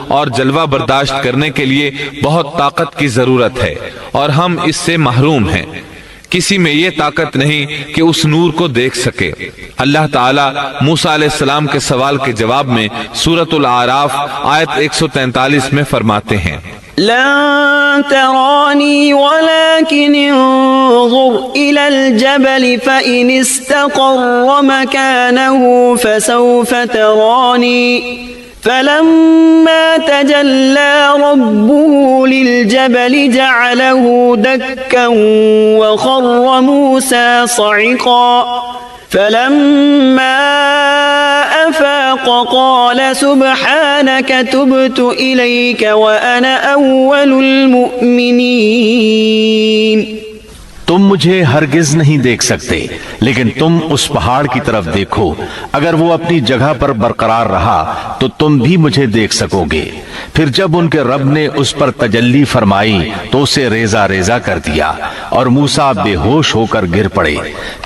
اور جلوہ برداشت کرنے کے لیے بہت طاقت کی ضرورت ہے، اور ہم اس سے محروم ہیں۔ کسی میں یہ طاقت نہیں کہ اس نور کو دیکھ سکے۔ اللہ تعالیٰ موسیٰ علیہ السلام کے سوال کے جواب میں سورۃ الاعراف آیت 143 میں فرماتے ہیں، لن تراني ولكن انظر إلى الجبل فإن استقر مكانه فسوف تراني فلما تجلى ربه للجبل جعله دكا وخر موسى صعقا فلما أفاق قال سبحانك تبت إليك وأنا أول المؤمنين۔ تم مجھے ہرگز نہیں دیکھ سکتے، لیکن تم اس پہاڑ کی طرف دیکھو، اگر وہ اپنی جگہ پر برقرار رہا تو تم بھی مجھے دیکھ سکو گے۔ پھر جب ان کے رب نے اس پر تجلی فرمائی تو اسے ریزہ ریزہ کر دیا اور موسیٰ بے ہوش ہو کر گر پڑے۔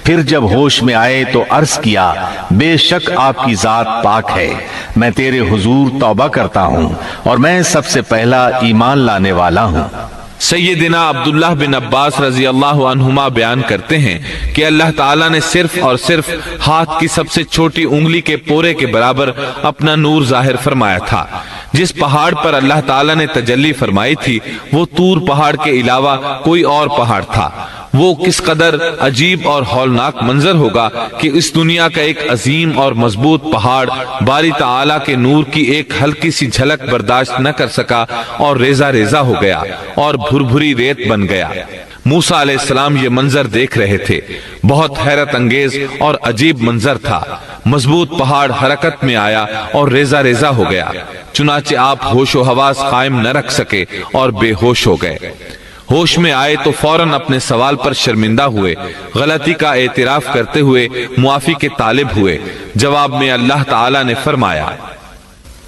پھر جب ہوش میں آئے تو عرض کیا، بے شک آپ کی ذات پاک ہے، میں تیرے حضور توبہ کرتا ہوں اور میں سب سے پہلا ایمان لانے والا ہوں۔ سیدنا عبداللہ بن عباس رضی اللہ عنہما بیان کرتے ہیں کہ اللہ تعالیٰ نے صرف اور صرف ہاتھ کی سب سے چھوٹی انگلی کے پورے کے برابر اپنا نور ظاہر فرمایا تھا۔ جس پہاڑ پر اللہ تعالیٰ نے تجلی فرمائی تھی وہ طور پہاڑ کے علاوہ کوئی اور پہاڑ تھا۔ وہ کس قدر عجیب اور ہولناک منظر ہوگا کہ اس دنیا کا ایک عظیم اور مضبوط پہاڑ باری تعالیٰ کے نور کی ایک ہلکی سی جھلک برداشت نہ کر سکا اور ریزہ ریزہ ہو گیا اور بھربھری ریت بن گیا۔ موسیٰ علیہ السلام یہ منظر دیکھ رہے تھے۔ بہت حیرت انگیز اور عجیب منظر تھا۔ مضبوط پہاڑ حرکت میں آیا اور ریزہ ریزہ ہو گیا، چنانچہ آپ ہوش و حواس قائم نہ رکھ سکے اور بے ہوش ہو گئے۔ ہوش میں آئے تو فوراً اپنے سوال پر شرمندہ ہوئے، غلطی کا اعتراف کرتے ہوئے معافی کے طالب ہوئے۔ جواب میں اللہ تعالیٰ نے فرمایا،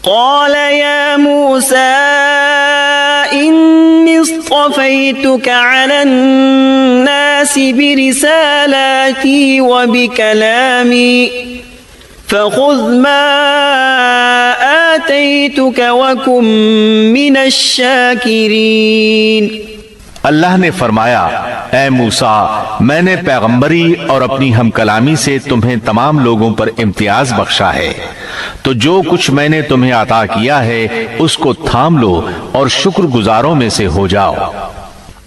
قال يا موسى إني اصطفيتك على الناس برسالاتي وبكلامي فخذ ما آتيتك وكن من الشاكرين۔ اللہ نے فرمایا، اے موسیٰ، میں نے پیغمبری اور اپنی ہم کلامی سے تمہیں تمام لوگوں پر امتیاز بخشا ہے، تو جو کچھ میں نے تمہیں عطا کیا ہے اس کو تھام لو اور شکر گزاروں میں سے ہو جاؤ۔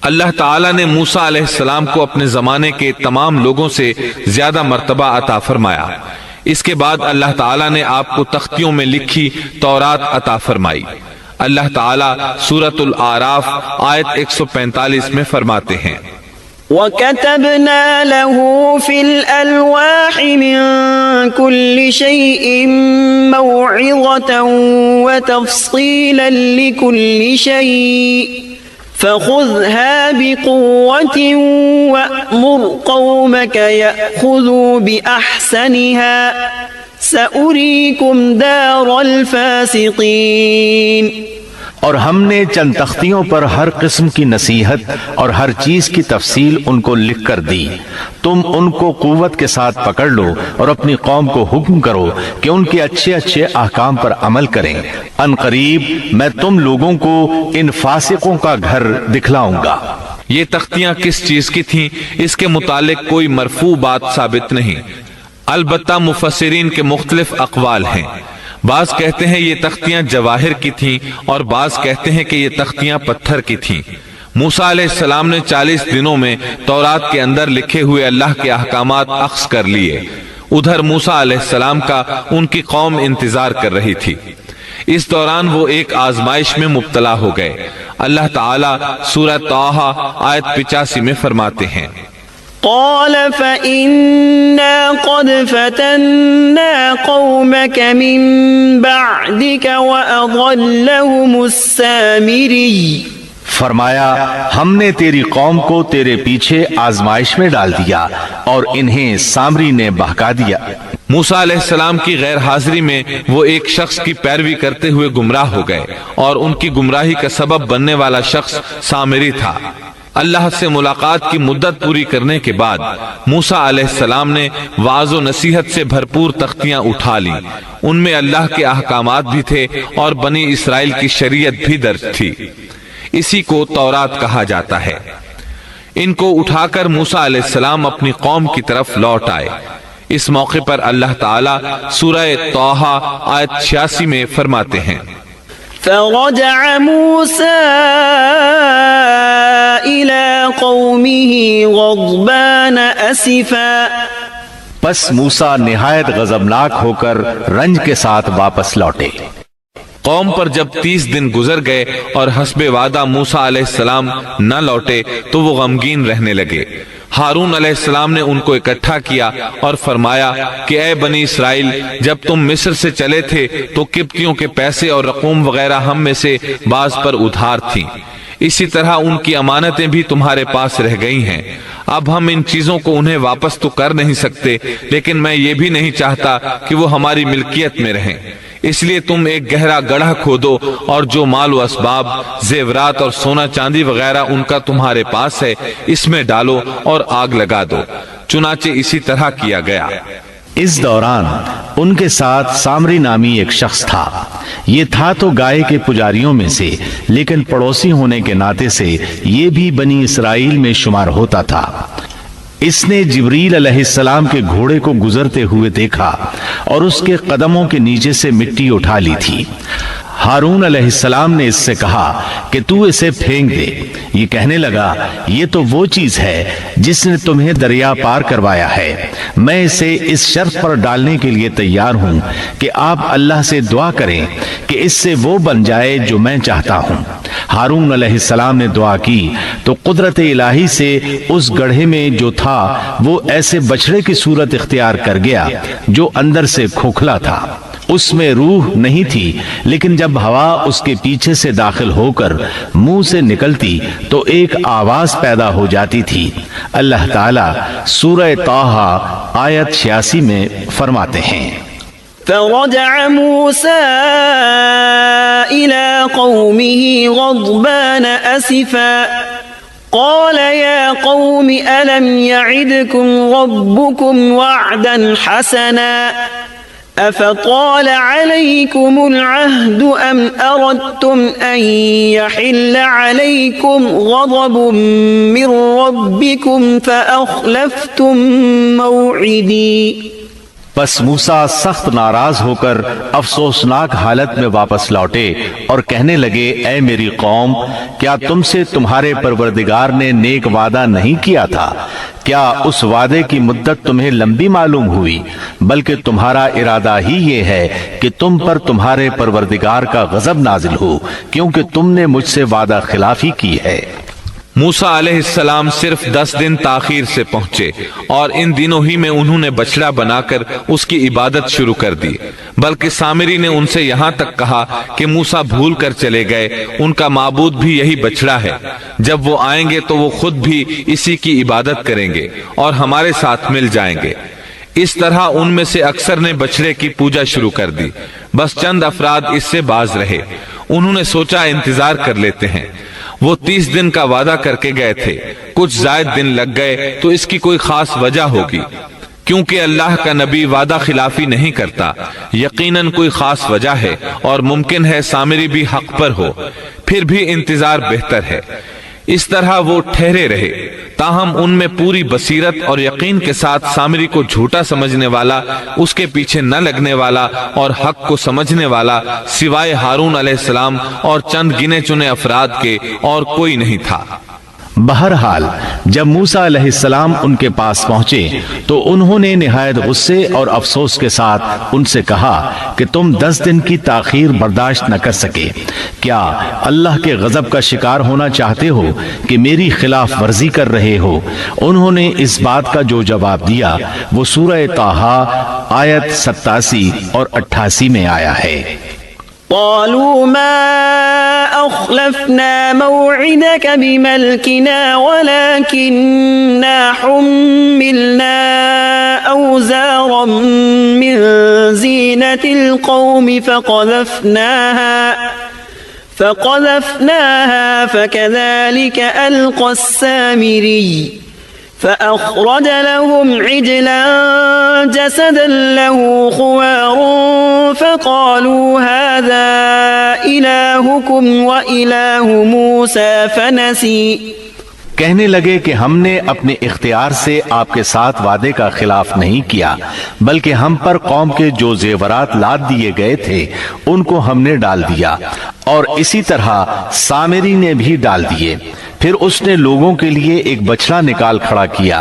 اللہ تعالیٰ نے موسیٰ علیہ السلام کو اپنے زمانے کے تمام لوگوں سے زیادہ مرتبہ عطا فرمایا۔ اس کے بعد اللہ تعالیٰ نے آپ کو تختیوں میں لکھی تورات عطا فرمائی۔ اللہ تعالیٰ سورۃ الاعراف آیت 145 میں فرماتے ہیں، وَكَتَبْنَا لَهُ فِي الْأَلْوَاحِ مِن كُلِّ شَيْءٍ مَوْعِظَةً وَتَفْصِيلًا لِكُلِّ شَيْءٍ فَخُذْهَا بِقُوَّةٍ وَأْمُرْ قَوْمَكَ يَأْخُذُوا بِأَحْسَنِهَا سَأُرِيكُمْ دَارَ الْفَاسِقِينَ۔ اور ہم نے چند تختیوں پر ہر قسم کی نصیحت اور ہر چیز کی تفصیل ان کو لکھ کر دی۔ تم ان کو قوت کے ساتھ پکڑ لو اور اپنی قوم کو حکم کرو کہ ان کے اچھے اچھے احکام پر عمل کریں۔ ان قریب میں تم لوگوں کو ان فاسقوں کا گھر دکھلاؤں گا۔ یہ تختیاں کس چیز کی تھیں اس کے متعلق کوئی مرفوع بات ثابت نہیں، البتہ مفسرین کے مختلف اقوال ہیں۔ بعض کہتے ہیں یہ تختیاں جواہر کی تھیں اور بعض کہتے ہیں کہ یہ تختیاں پتھر کی تھیں۔ موسیٰ علیہ السلام نے 40 دنوں میں تورات کے اندر لکھے ہوئے اللہ کے احکامات اخذ کر لیے۔ ادھر موسیٰ علیہ السلام کا ان کی قوم انتظار کر رہی تھی۔ اس دوران وہ ایک آزمائش میں مبتلا ہو گئے۔ اللہ تعالیٰ سورہ طٰہٰ آیت 85 میں فرماتے ہیں، قال فإنا قد فتنا قومك من بعدك وأضلهم السامري۔ فرمایا، ہم نے تیری قوم کو تیرے پیچھے آزمائش میں ڈال دیا اور انہیں سامری نے بہکا دیا۔ موسیٰ علیہ السلام کی غیر حاضری میں وہ ایک شخص کی پیروی کرتے ہوئے گمراہ ہو گئے اور ان کی گمراہی کا سبب بننے والا شخص سامری تھا۔ اللہ سے ملاقات کی مدت پوری کرنے کے بعد موسیٰ علیہ السلام نے وعظ و نصیحت سے بھرپور تختیاں اٹھا لی۔ ان میں اللہ کے احکامات بھی تھے اور بنی اسرائیل کی شریعت بھی درج تھی۔ اسی کو تورات کہا جاتا ہے۔ ان کو اٹھا کر موسیٰ علیہ السلام اپنی قوم کی طرف لوٹ آئے۔ اس موقع پر اللہ تعالیٰ سورہ طٰہٰ آیت 86 میں فرماتے ہیں، فرجع موسى إلى قومه غضبان أسفا، پس موسیٰ نہایت غضبناک ہو کر رنج کے ساتھ واپس لوٹے۔ قوم پر جب 30 دن گزر گئے اور حسب وعدہ موسیٰ علیہ السلام نہ لوٹے تو وہ غمگین رہنے لگے۔ ہارون علیہ السلام نے ان کو اکٹھا کیا اور فرمایا کہ اے بنی اسرائیل، جب تم مصر سے چلے تھے تو قبطیوں کے پیسے اور رقوم وغیرہ ہم میں سے بعض پر ادھار تھیں، اسی طرح ان کی امانتیں بھی تمہارے پاس رہ گئی ہیں۔ اب ہم ان چیزوں کو انہیں واپس تو کر نہیں سکتے، لیکن میں یہ بھی نہیں چاہتا کہ وہ ہماری ملکیت میں رہیں، اس لیے تم ایک گہرا گڑھا کھودو اور جو مال و اسباب، زیورات اور سونا چاندی وغیرہ ان کا تمہارے پاس ہے اس میں ڈالو اور آگ لگا دو۔ چنانچہ اسی طرح کیا گیا۔ اس دوران ان کے ساتھ سامری نامی ایک شخص تھا۔ یہ تھا تو گائے کے پجاریوں میں سے، لیکن پڑوسی ہونے کے ناطے سے یہ بھی بنی اسرائیل میں شمار ہوتا تھا۔ اس نے جبریل علیہ السلام کے گھوڑے کو گزرتے ہوئے دیکھا اور اس کے قدموں کے نیچے سے مٹی اٹھا لی تھی۔ ہارون علیہ السلام نے اس سے کہا کہ تو اسے پھینک دے۔ یہ کہنے لگا، یہ تو وہ چیز ہے جس نے تمہیں دریا پار کروایا ہے۔ میں اسے اس شرط پر ڈالنے کے لیے تیار ہوں کہ آپ اللہ سے دعا کریں کہ اس سے وہ بن جائے جو میں چاہتا ہوں۔ ہارون علیہ السلام نے دعا کی تو قدرت الہی سے اس گڑھے میں جو تھا وہ ایسے بچڑے کی صورت اختیار کر گیا جو اندر سے کھوکھلا تھا۔ اس میں روح نہیں تھی، لیکن جب ہوا اس کے پیچھے سے داخل ہو کر منہ سے نکلتی تو ایک آواز پیدا ہو جاتی تھی۔ اللہ تعالیٰ سورہ طٰہٰ آیت 86 میں فرماتے ہیں، فرجع موسى إلى قومه غضبان أسفا قال يا قوم ألم يعدكم ربكم وعدا حسنا أفطال عليكم العهد أم أردتم أن يحل عليكم غضب من ربكم فأخلفتم موعدي۔ پس موسیٰ سخت ناراض ہو کر افسوسناک حالت میں واپس لوٹے اور کہنے لگے، اے میری قوم، کیا تم سے تمہارے پروردگار نے نیک وعدہ نہیں کیا تھا؟ کیا اس وعدے کی مدت تمہیں لمبی معلوم ہوئی؟ بلکہ تمہارا ارادہ ہی یہ ہے کہ تم پر تمہارے پروردگار کا غضب نازل ہو، کیونکہ تم نے مجھ سے وعدہ خلافی کی ہے۔ موسیٰ علیہ السلام صرف 10 دن تاخیر سے پہنچے اور ان دنوں ہی میں انہوں نے بچڑا بنا کر اس کی عبادت شروع کر دی، بلکہ سامری نے ان سے یہاں تک کہا کہ موسیٰ بھول کر چلے گئے، ان کا معبود بھی یہی بچڑا ہے، جب وہ آئیں گے تو وہ خود بھی اسی کی عبادت کریں گے اور ہمارے ساتھ مل جائیں گے۔ اس طرح ان میں سے اکثر نے بچڑے کی پوجا شروع کر دی، بس چند افراد اس سے باز رہے۔ انہوں نے سوچا انتظار کر لیتے ہیں، وہ 30 دن کا وعدہ کر کے گئے تھے، کچھ زائد دن لگ گئے تو اس کی کوئی خاص وجہ ہوگی، کیونکہ اللہ کا نبی وعدہ خلافی نہیں کرتا، یقیناً کوئی خاص وجہ ہے اور ممکن ہے سامری بھی حق پر ہو، پھر بھی انتظار بہتر ہے۔ اس طرح وہ ٹھہرے رہے، تاہم ان میں پوری بصیرت اور یقین کے ساتھ سامری کو جھوٹا سمجھنے والا، اس کے پیچھے نہ لگنے والا اور حق کو سمجھنے والا سوائے ہارون علیہ السلام اور چند گنے چنے افراد کے اور کوئی نہیں تھا۔ بہرحال جب موسیٰ علیہ السلام ان کے پاس پہنچے تو انہوں نے نہایت غصے اور افسوس کے ساتھ ان سے کہا کہ تم 10 دن کی تاخیر برداشت نہ کر سکے، کیا اللہ کے غضب کا شکار ہونا چاہتے ہو کہ میری خلاف ورزی کر رہے ہو؟ انہوں نے اس بات کا جو جواب دیا وہ سورہ طٰہٰ آیت 87 اور 88 میں آیا ہے۔ قالوا ما أخلفنا موعدك بملكنا ولكننا حملنا أوزارا من زينة القوم فقذفناها فكذلك ألقى السامري فأخرج لهم عجلا جسدا له خوار فقالوا هذا إلهكم وإله موسى فنسي کہنے لگے کہ ہم نے اپنے اختیار سے آپ کے ساتھ وعدے کا خلاف نہیں کیا، بلکہ ہم پر قوم کے جو زیورات لاد دیے گئے تھے ان کو ہم نے ڈال دیا، اور اسی طرح سامری نے بھی ڈال دیے۔ پھر اس نے لوگوں کے لیے ایک بچڑا نکال کھڑا کیا،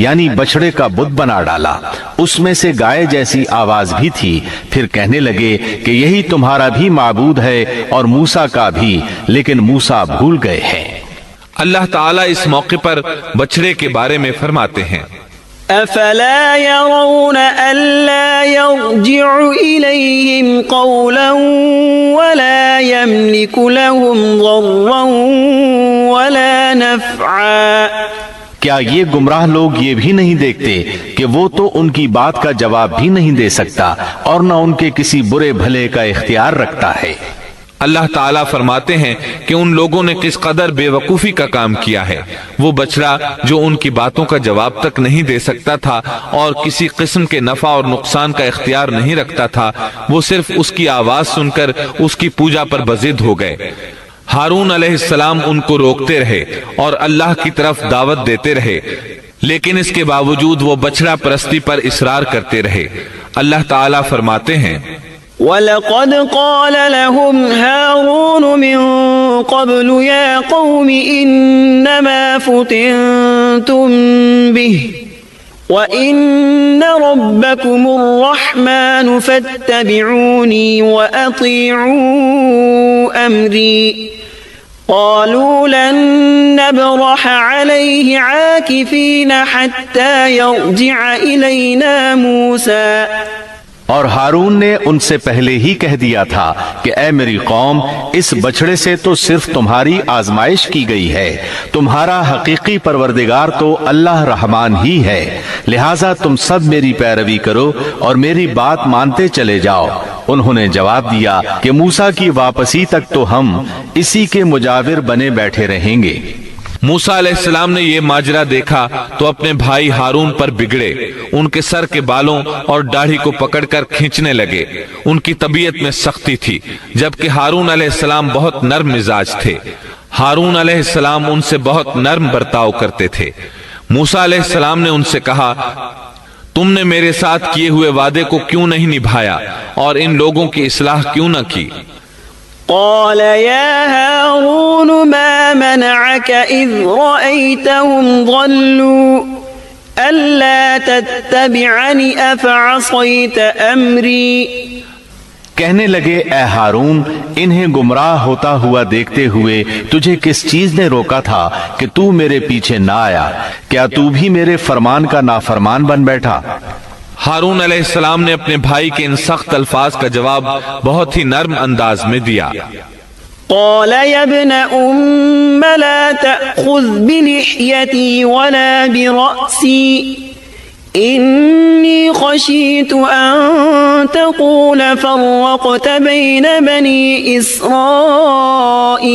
یعنی بچڑے کا بت بنا ڈالا، اس میں سے گائے جیسی آواز بھی تھی۔ پھر کہنے لگے کہ یہی تمہارا بھی معبود ہے اور موسیٰ کا بھی، لیکن موسیٰ بھول گئے ہیں۔ اللہ تعالیٰ اس موقع پر بچڑے کے بارے میں فرماتے ہیں، افلا يرون الا يرجع اليهم قولا ولا يملك لهم ضرا ولا نفعا۔ کیا یہ گمراہ لوگ یہ بھی نہیں دیکھتے کہ وہ تو ان کی بات کا جواب بھی نہیں دے سکتا اور نہ ان کے کسی برے بھلے کا اختیار رکھتا ہے۔ اللہ تعالیٰ فرماتے ہیں کہ ان لوگوں نے کس قدر بے وقوفی کا کام کیا ہے۔ وہ بچڑا جو ان کی باتوں کا جواب تک نہیں دے سکتا تھا اور کسی قسم کے نفع اور نقصان کا اختیار نہیں رکھتا تھا، وہ صرف اس کی آواز سن کر اس کی پوجا پر بضد ہو گئے۔ ہارون علیہ السلام ان کو روکتے رہے اور اللہ کی طرف دعوت دیتے رہے، لیکن اس کے باوجود وہ بچڑا پرستی پر اصرار کرتے رہے۔ اللہ تعالیٰ فرماتے ہیں، وَلَقَدْ قَالَ لَهُمْ هَارُونُ مِن قَبْلُ يَا قَوْمِ إِنَّمَا فُتِنْتُمْ بِهِ وَإِنَّ رَبَّكُمُ الرَّحْمَنُ فَاتَّبِعُونِي وَأَطِيعُوا أَمْرِي قَالُوا لَن نَّبْرَحَ عَلَيْهِ عَاكِفِينَ حَتَّى يَرْجِعَ إِلَيْنَا مُوسَى۔ اور ہارون نے ان سے پہلے ہی کہہ دیا تھا کہ اے میری قوم، اس بچڑے سے تو صرف تمہاری آزمائش کی گئی ہے، تمہارا حقیقی پروردگار تو اللہ رحمان ہی ہے، لہٰذا تم سب میری پیروی کرو اور میری بات مانتے چلے جاؤ۔ انہوں نے جواب دیا کہ موسیٰ کی واپسی تک تو ہم اسی کے مجاور بنے بیٹھے رہیں گے۔ موسیٰ علیہ السلام نے یہ ماجرا دیکھا تو اپنے بھائی ہارون پر بگڑے، ان کے سر کے بالوں اور داڑھی کو پکڑ کر کھینچنے لگے۔ ان کی طبیعت میں سختی تھی، جبکہ ہارون علیہ السلام بہت نرم مزاج تھے۔ ہارون علیہ السلام ان سے بہت نرم برتاؤ کرتے تھے۔ موسیٰ علیہ السلام نے ان سے کہا، تم نے میرے ساتھ کیے ہوئے وعدے کو کیوں نہیں نبھایا اور ان لوگوں کی اصلاح کیوں نہ کی؟ قال يا هارون ما منعك إذ رأيتهم ضلوا ألا تتبعني أفعصيت أمري۔ کہنے لگے اے ہارون، انہیں گمراہ ہوتا ہوا دیکھتے ہوئے تجھے کس چیز نے روکا تھا کہ تو میرے پیچھے نہ آیا؟ کیا تو بھی میرے فرمان کا نافرمان بن بیٹھا؟ ہارون علیہ السلام نے اپنے بھائی کے ان سخت الفاظ کا جواب بہت ہی نرم انداز میں دیا۔ قال يا ابن أم لا تأخذ بلحيتي ولا برأسي إني خشيت أن تقول فرقت بين بني إسرائيل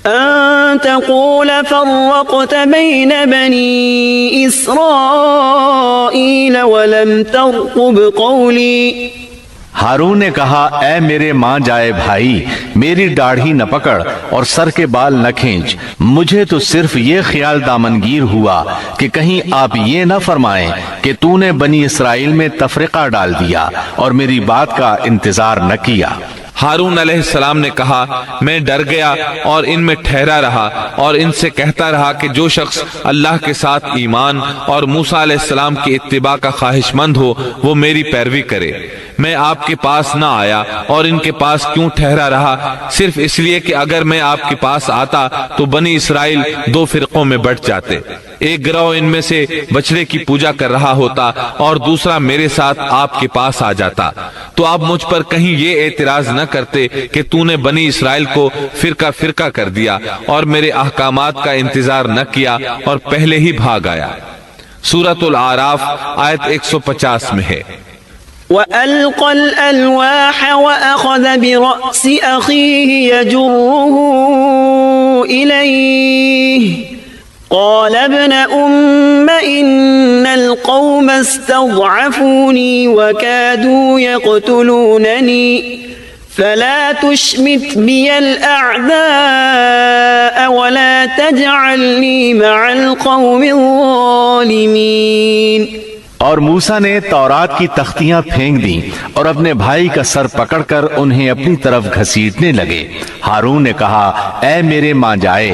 أن تقول فرقت بين بني إسرائيل ولم ترقب قولي۔ ہارون نے کہا اے میرے ماں جائے بھائی، میری داڑھی نہ پکڑ اور سر کے بال نہ کھینچ، مجھے تو صرف یہ خیال دامنگیر ہوا کہ کہیں آپ یہ نہ فرمائیں کہ تو نے بنی اسرائیل میں تفرقہ ڈال دیا اور میری بات کا انتظار نہ کیا۔ ہارون علیہ السلام نے کہا میں ڈر گیا اور ان میں ٹھہرا رہا اور ان سے کہتا رہا کہ جو شخص اللہ کے ساتھ ایمان اور موسیٰ علیہ السلام کی اتباع کا خواہش مند ہو وہ میری پیروی کرے۔ میں آپ کے پاس نہ آیا اور ان کے پاس کیوں ٹھہرا رہا؟ صرف اس لیے کہ اگر میں آپ کے پاس آتا تو بنی اسرائیل دو فرقوں میں بٹ جاتے، ایک گروہ ان میں سے بچڑے کی پوجا کر رہا ہوتا اور دوسرا میرے ساتھ آپ کے پاس آ جاتا، تو آپ مجھ پر کہیں یہ اعتراض نہ کرتے کہ تو نے بنی اسرائیل کو فرقہ فرقہ کر دیا اور میرے احکامات کا انتظار نہ کیا اور پہلے ہی بھاگ آیا۔ سورۃ الاعراف آیت 150 میں ہے۔ وألقى الألواح وأخذ برأس أخيه يجره إليه قال ابن إن القوم استضعفوني وكادوا يقتلونني فلا تشمت بي الأعداء ولا تجعلني مع القوم الظالمين۔ اور موسیٰ نے تورات کی تختیاں پھینک دیں اور اپنے بھائی کا سر پکڑ کر انہیں اپنی طرف گھسیٹنے لگے۔ ہارون نے کہا، اے میرے ماں جائے،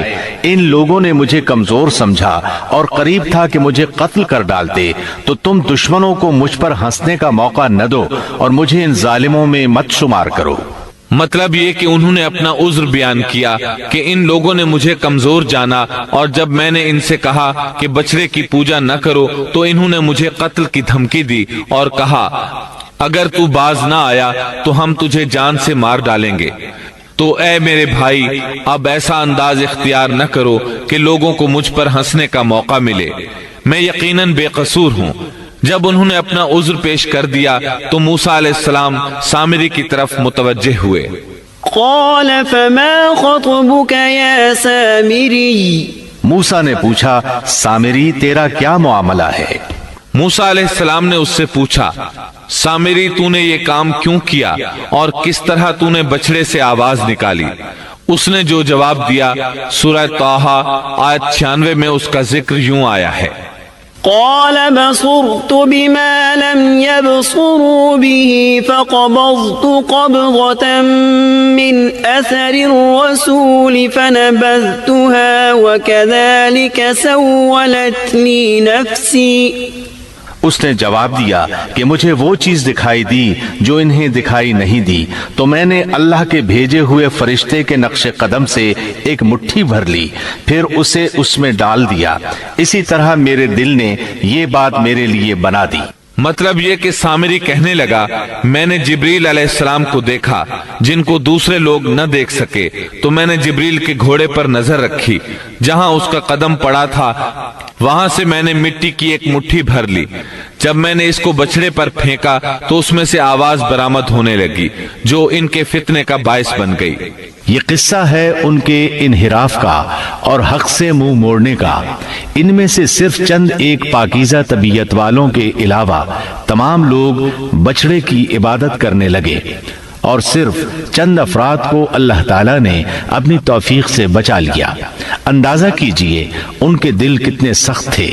ان لوگوں نے مجھے کمزور سمجھا اور قریب تھا کہ مجھے قتل کر ڈالتے، تو تم دشمنوں کو مجھ پر ہنسنے کا موقع نہ دو اور مجھے ان ظالموں میں مت شمار کرو۔ مطلب یہ کہ انہوں نے اپنا عذر بیان کیا کہ ان لوگوں نے مجھے کمزور جانا، اور جب میں نے ان سے کہا کہ بچڑے کی پوجا نہ کرو تو انہوں نے مجھے قتل کی دھمکی دی اور کہا اگر تو باز نہ آیا تو ہم تجھے جان سے مار ڈالیں گے۔ تو اے میرے بھائی، اب ایسا انداز اختیار نہ کرو کہ لوگوں کو مجھ پر ہنسنے کا موقع ملے، میں یقیناً بے قصور ہوں۔ جب انہوں نے اپنا عذر پیش کر دیا تو موسیٰ علیہ السلام سامری کی طرف متوجہ ہوئے۔ قال فما خطبك يا سامری؟ موسیٰ نے پوچھا، سامری تیرا کیا معاملہ ہے؟ موسیٰ علیہ السلام نے اس سے پوچھا، سامری تو نے یہ کام کیوں کیا اور کس طرح تو نے بچڑے سے آواز نکالی؟ اس نے جو جواب دیا سورہ طٰہٰ آیت 96 میں اس کا ذکر یوں آیا ہے، قال بصرت بما لم يبصروا به فقبضت قبضة من أثر الرسول فنبذتها وكذلك سولت لي نفسي۔ اس نے جواب دیا کہ مجھے وہ چیز دکھائی دی جو انہیں دکھائی نہیں دی، تو میں نے اللہ کے بھیجے ہوئے فرشتے کے نقش قدم سے ایک مٹھی بھر لی، پھر اسے اس میں ڈال دیا، اسی طرح میرے دل نے یہ بات میرے لیے بنا دی۔ مطلب یہ کہ سامری کہنے لگا، میں نے جبریل علیہ السلام کو دیکھا جن کو دوسرے لوگ نہ دیکھ سکے، تو میں نے جبریل کے گھوڑے پر نظر رکھی، جہاں اس کا قدم پڑا تھا وہاں سے میں نے مٹی کی ایک مٹھی بھر لی، جب میں نے اس کو بچڑے پر پھینکا تو اس میں سے آواز برآمد ہونے لگی جو ان کے فتنے کا باعث بن گئی۔ یہ قصہ ہے ان کے انحراف کا اور حق سے منہ موڑنے کا۔ ان میں سے صرف چند ایک پاکیزہ طبیعت والوں کے علاوہ تمام لوگ بچڑے کی عبادت کرنے لگے، اور صرف چند افراد کو اللہ تعالیٰ نے اپنی توفیق سے بچا لیا۔ اندازہ کیجئے ان کے دل کتنے سخت تھے۔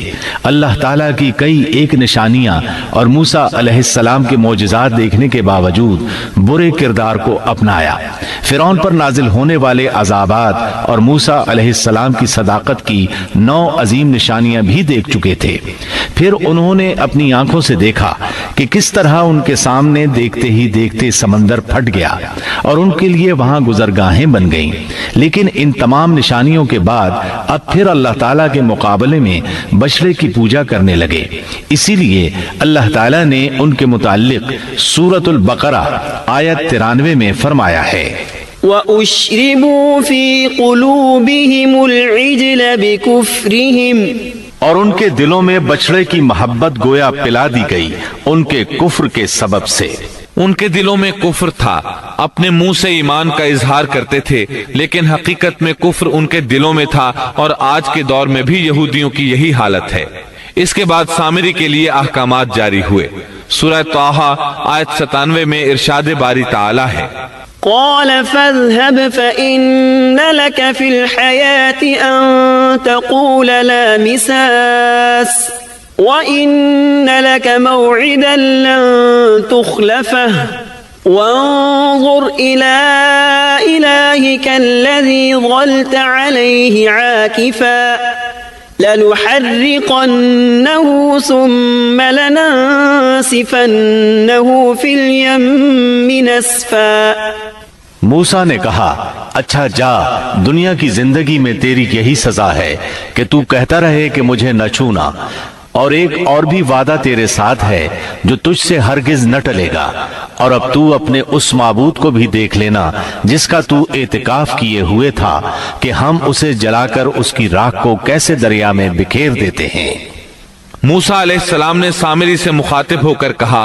اللہ تعالیٰ کی کئی ایک نشانیاں اور موسیٰ علیہ السلام کے معجزات دیکھنے کے باوجود برے کردار کو اپنایا۔ فرعون پر نازل ہونے والے عذابات اور موسیٰ علیہ السلام کی صداقت کی 9 عظیم نشانیاں بھی دیکھ چکے تھے۔ پھر انہوں نے اپنی آنکھوں سے دیکھا کہ کس طرح ان کے سامنے دیکھتے ہی دیکھتے سمندر پھٹ گیا اور ان کے لیے وہاں گزرگاہیں بن گئیں۔ لیکن ان تمام نشانیوں کے بعد اب پھر اللہ تعالیٰ کے مقابلے میں بچڑے کی پوجا کرنے لگے۔ اسی لیے اللہ تعالیٰ نے ان کے متعلق سورۃ البقرہ آیت 93 میں فرمایا ہے، وَأُشْرِبُوا فِي قُلُوبِهِمُ الْعِجْلَ بِكُفْرِهِمْ، اور ان کے دلوں میں بچڑے کی محبت گویا پلا دی گئی ان کے کفر کے سبب سے۔ ان کے دلوں میں کفر تھا، اپنے منہ سے ایمان کا اظہار کرتے تھے لیکن حقیقت میں کفر ان کے دلوں میں تھا، اور آج کے دور میں بھی یہودیوں کی یہی حالت ہے۔ اس کے بعد سامری کے لیے احکامات جاری ہوئے۔ سورہ طٰہٰ آیت 97 میں ارشاد باری تعالی ہے، قال فاذهب فإن لك في الحياة أن تقول لا مساس وإن لك موعدا لن تخلفه وانظر إلى إلهك الذي ظلت عليه عاكفا لنحرقنه ثم لننسفنه في اليم نسفا۔ موسیٰ نے کہا، اچھا جا، دنیا کی زندگی میں تیری یہی سزا ہے کہ تو کہتا رہے کہ مجھے نہ چھونا، اور ایک اور بھی وعدہ تیرے ساتھ ہے جو تجھ سے ہرگز نہ ٹلے گا، اور اب تو اپنے اس معبود کو بھی دیکھ لینا جس کا تو اعتکاف کیے ہوئے تھا کہ ہم اسے جلا کر اس کی راکھ کو کیسے دریا میں بکھیر دیتے ہیں۔ موسیٰ علیہ السلام نے سامری سے مخاطب ہو کر کہا،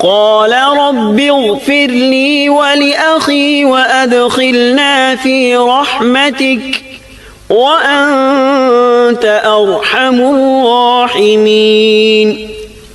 قال رب اغفر لي ولأخي وأدخلنا في رحمتك وأنت أرحم الراحمين۔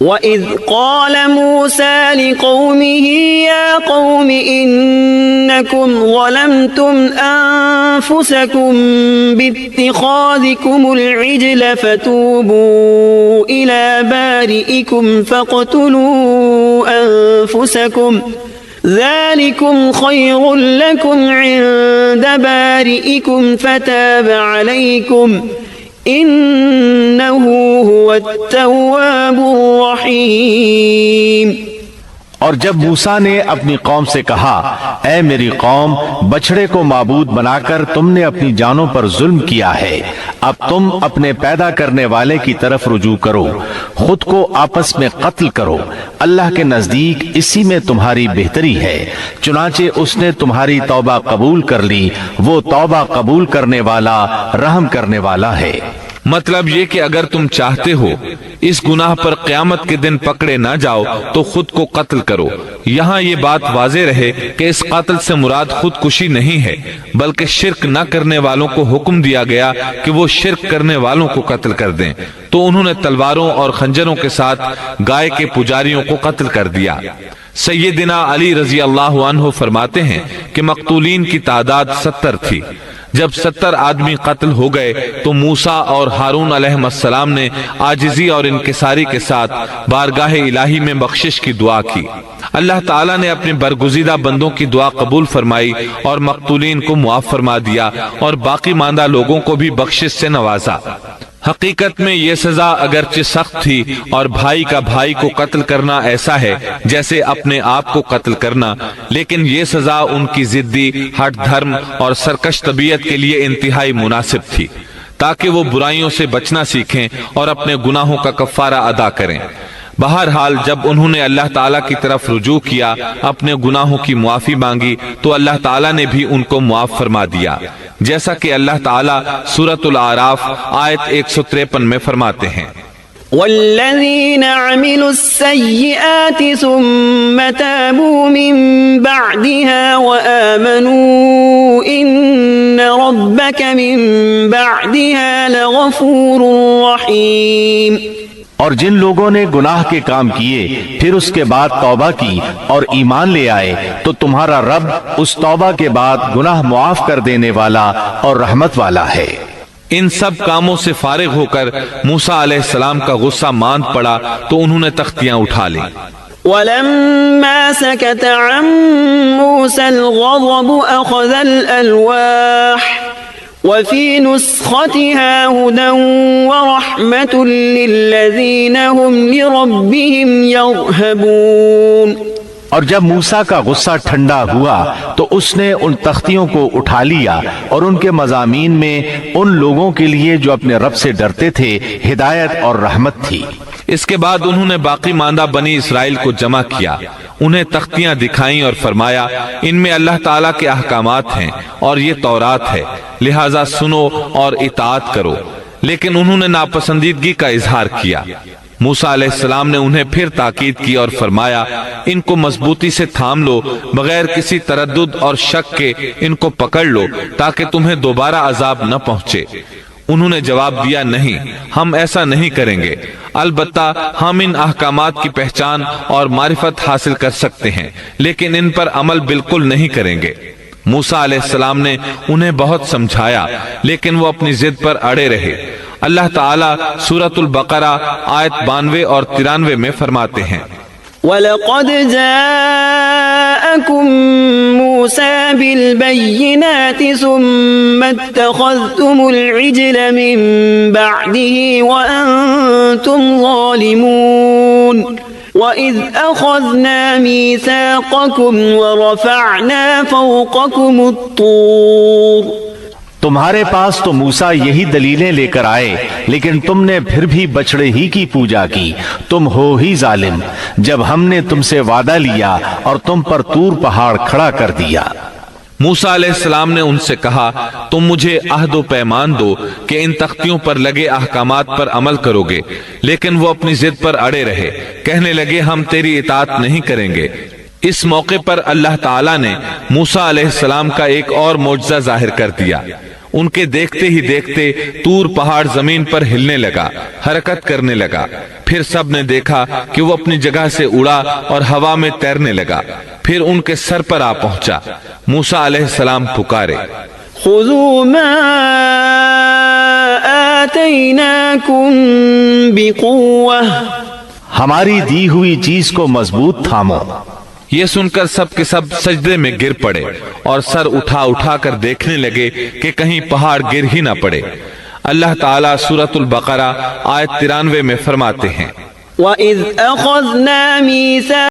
وَإِذْ قَالَ مُوسَى لِقَوْمِهِ يَا قَوْمِ إِنَّكُمْ ظَلَمْتُمْ أَنفُسَكُمْ بِاتِّخَاذِكُمُ الْعِجْلَ فَتُوبُوا إِلَى بَارِئِكُمْ فَاقْتُلُوا أَنفُسَكُمْ ذَلِكُمْ خَيْرٌ لَكُمْ عِندَ بَارِئِكُمْ فَتَابَ عَلَيْكُمْ إِنَّهُ هُوَ التَّوَّابُ الرَّحِيمُ۔ اور جب موسیٰ نے اپنی قوم سے کہا، اے میری قوم، بچڑے کو معبود بنا کر تم نے اپنی جانوں پر ظلم کیا ہے، اب تم اپنے پیدا کرنے والے کی طرف رجوع کرو، خود کو آپس میں قتل کرو، اللہ کے نزدیک اسی میں تمہاری بہتری ہے، چنانچہ اس نے تمہاری توبہ قبول کر لی، وہ توبہ قبول کرنے والا، رحم کرنے والا ہے۔ مطلب یہ کہ اگر تم چاہتے ہو اس گناہ پر قیامت کے دن پکڑے نہ جاؤ تو خود کو قتل کرو۔ یہاں یہ بات واضح رہے کہ اس قتل سے مراد خودکشی نہیں ہے، بلکہ شرک نہ کرنے والوں کو حکم دیا گیا کہ وہ شرک کرنے والوں کو قتل کر دیں، تو انہوں نے تلواروں اور خنجروں کے ساتھ گائے کے پجاریوں کو قتل کر دیا۔ سیدنا علی رضی اللہ عنہ فرماتے ہیں کہ مقتولین کی تعداد 70 تھی۔ جب 70 آدمی قتل ہو گئے تو موسیٰ اور ہارون علیہ السلام نے عاجزی اور انکساری کے ساتھ بارگاہ الہی میں بخشش کی دعا کی۔ اللہ تعالیٰ نے اپنے برگزیدہ بندوں کی دعا قبول فرمائی اور مقتولین کو معاف فرما دیا اور باقی ماندہ لوگوں کو بھی بخشش سے نوازا۔ حقیقت میں یہ سزا اگرچہ سخت تھی اور بھائی کا بھائی کو قتل کرنا ایسا ہے جیسے اپنے آپ کو قتل کرنا، لیکن یہ سزا ان کی ضدی، ہٹ دھرم اور سرکش طبیعت کے لیے انتہائی مناسب تھی، تاکہ وہ برائیوں سے بچنا سیکھیں اور اپنے گناہوں کا کفارہ ادا کریں۔ بہرحال جب انہوں نے اللہ تعالیٰ کی طرف رجوع کیا، اپنے گناہوں کی معافی مانگی، تو اللہ تعالیٰ نے بھی ان کو معاف فرما دیا، جیسا کہ اللہ تعالیٰ سورۃ الاعراف آیت 153 میں فرماتے ہیں، والذین عملوا السیئات ثم تابوا من بعدها وآمنوا ان ربک من بعدها لغفور رحیم۔ اور جن لوگوں نے گناہ کے کام کیے پھر اس کے بعد توبہ کی اور ایمان لے آئے تو تمہارا رب اس توبہ کے بعد گناہ معاف کر دینے والا اور رحمت والا ہے۔ ان سب کاموں سے فارغ ہو کر موسیٰ علیہ السلام کا غصہ ماند پڑا تو انہوں نے تختیاں اٹھا لیں۔ ولما سكت عن موسى الغضب أخذ الألواح وفي نسختها هدى ورحمة للذين هم لربهم يرهبون۔ اور جب موسیٰ کا غصہ ٹھنڈا ہوا تو اس نے ان تختیوں کو اٹھا لیا اور ان کے مضامین میں ان لوگوں کے لیے جو اپنے رب سے ڈرتے تھے ہدایت اور رحمت تھی۔ اس کے بعد انہوں نے باقی ماندہ بنی اسرائیل کو جمع کیا، انہیں تختیاں دکھائیں اور فرمایا ان میں اللہ تعالیٰ کے احکامات ہیں اور یہ تورات ہے، لہٰذا سنو اور اطاعت کرو، لیکن انہوں نے ناپسندیدگی کا اظہار کیا۔ موسیٰ علیہ السلام نے انہیں پھر تاکید کی اور فرمایا ان کو مضبوطی سے تھام لو، بغیر کسی تردد اور شک کے ان کو پکڑ لو تاکہ تمہیں دوبارہ عذاب نہ پہنچے۔ انہوں نے جواب دیا نہیں، ہم ایسا نہیں کریں گے، البتہ ہم ان احکامات کی پہچان اور معرفت حاصل کر سکتے ہیں، لیکن ان پر عمل بالکل نہیں کریں گے۔ موسیٰ علیہ السلام نے انہیں بہت سمجھایا لیکن وہ اپنی ضد پر اڑے رہے۔ اللہ تعالیٰ سورۃ البقرہ آیت 92 اور 93 میں فرماتے ہیں، وَلَقَدْ جَاءَكُم مُوسَى بِالْبَيِّنَاتِ ثُمَّ اتَّخَذْتُمُ الْعِجْلَ مِن بَعْدِهِ وَأَنتُمْ ظَالِمُونَ وَإِذْ أَخَذْنَا مِيثَاقَكُمْ وَرَفَعْنَا فَوْقَكُمُ الطُّورَ۔ تمہارے پاس تو موسیٰ یہی دلیلیں لے کر آئے لیکن تم نے پھر بھی بچڑے ہی کی پوجا کی، تم ہو ہی ظالم، جب ہم نے تم سے وعدہ لیا اور تم پر طور پہاڑ کھڑا کر دیا۔ موسیٰ علیہ السلام نے ان سے کہا تم مجھے عہد و پیمان دو کہ ان تختیوں پر لگے احکامات پر عمل کرو گے، لیکن وہ اپنی ضد پر اڑے رہے، کہنے لگے ہم تیری اطاعت نہیں کریں گے۔ اس موقع پر اللہ تعالیٰ نے موسیٰ علیہ السلام کا ایک اور معجزہ ظاہر کر دیا۔ ان کے دیکھتے ہی دیکھتے طور پہاڑ زمین پر ہلنے لگا، حرکت کرنے لگا۔ پھر سب نے دیکھا کہ وہ اپنی جگہ سے اڑا اور ہوا میں تیرنے لگا، پھر ان کے سر پر آ پہنچا۔ موسیٰ علیہ السلام پکارے، خذوا ما آتيناكم بقوة ہماری دی ہوئی چیز کو مضبوط تھامو۔ یہ سن کر سب کے سب سجدے میں گر پڑے اور سر اٹھا اٹھا کر دیکھنے لگے کہ کہیں پہاڑ گر ہی نہ پڑے۔ اللہ تعالیٰ سورۃ البقرہ آیت 93 میں فرماتے ہیں، وَإِذْ أَخَذْنَا مِيثَاقَ